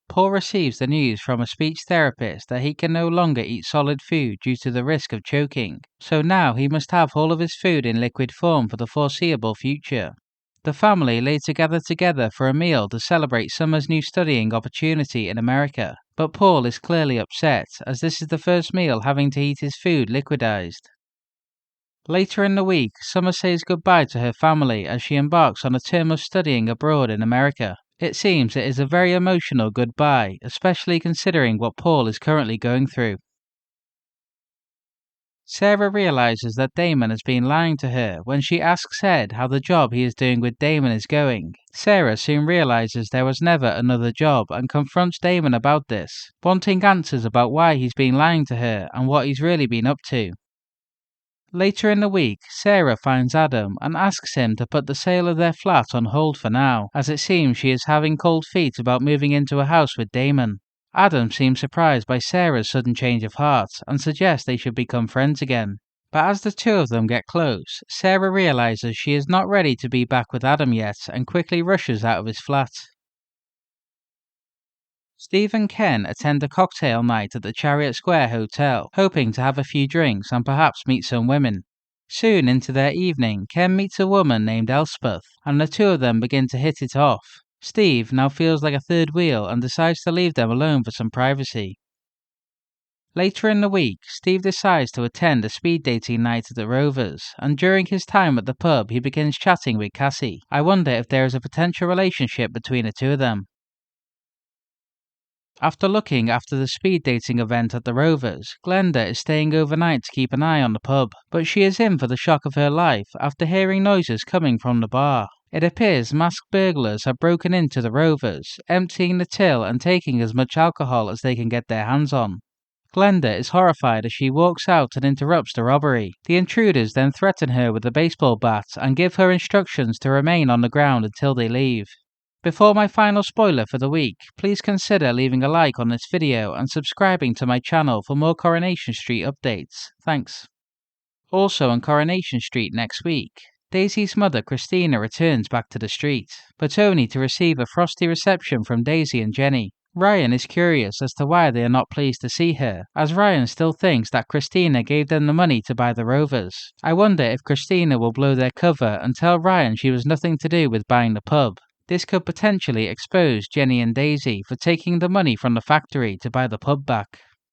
Paul receives the news from a speech therapist that he can no longer eat solid food due to the risk of choking, so now he must have all of his food in liquid form for the foreseeable future. The family later gather together for a meal to celebrate Summer's new studying opportunity in America, but Paul is clearly upset as this is the first meal having to eat his food liquidized. Later in the week, Summer says goodbye to her family as she embarks on a term of studying abroad in America. It seems it is a very emotional goodbye, especially considering what Paul is currently going through. Sarah realizes that Damon has been lying to her when she asks Ed how the job he is doing with Damon is going. Sarah soon realizes there was never another job and confronts Damon about this, wanting answers about why he's been lying to her and what he's really been up to. Later in the week, Sarah finds Adam and asks him to put the sale of their flat on hold for now, as it seems she is having cold feet about moving into a house with Damon. Adam seems surprised by Sarah's sudden change of heart and suggests they should become friends again. But as the two of them get close, Sarah realizes she is not ready to be back with Adam yet and quickly rushes out of his flat. Steve and Ken attend a cocktail night at the Chariot Square Hotel, hoping to have a few drinks and perhaps meet some women. Soon into their evening, Ken meets a woman named Elspeth, and the two of them begin to hit it off. Steve now feels like a third wheel and decides to leave them alone for some privacy. Later in the week, Steve decides to attend a speed dating night at the Rovers, and during his time at the pub he begins chatting with Cassie. I wonder if there is a potential relationship between the two of them. After looking after the speed dating event at the Rovers, Glenda is staying overnight to keep an eye on the pub, but she is in for the shock of her life after hearing noises coming from the bar. It appears masked burglars have broken into the Rovers, emptying the till and taking as much alcohol as they can get their hands on. Glenda is horrified as she walks out and interrupts the robbery. The intruders then threaten her with a baseball bat and give her instructions to remain on the ground until they leave. Before my final spoiler for the week, please consider leaving a like on this video and subscribing to my channel for more Coronation Street updates. Thanks. Also on Coronation Street next week, Daisy's mother Christina returns back to the street, but only to receive a frosty reception from Daisy and Jenny. Ryan is curious as to why they are not pleased to see her, as Ryan still thinks that Christina gave them the money to buy the Rovers. I wonder if Christina will blow their cover and tell Ryan she was nothing to do with buying the pub. This could potentially expose Jenny and Daisy for taking the money from the factory to buy the pub back.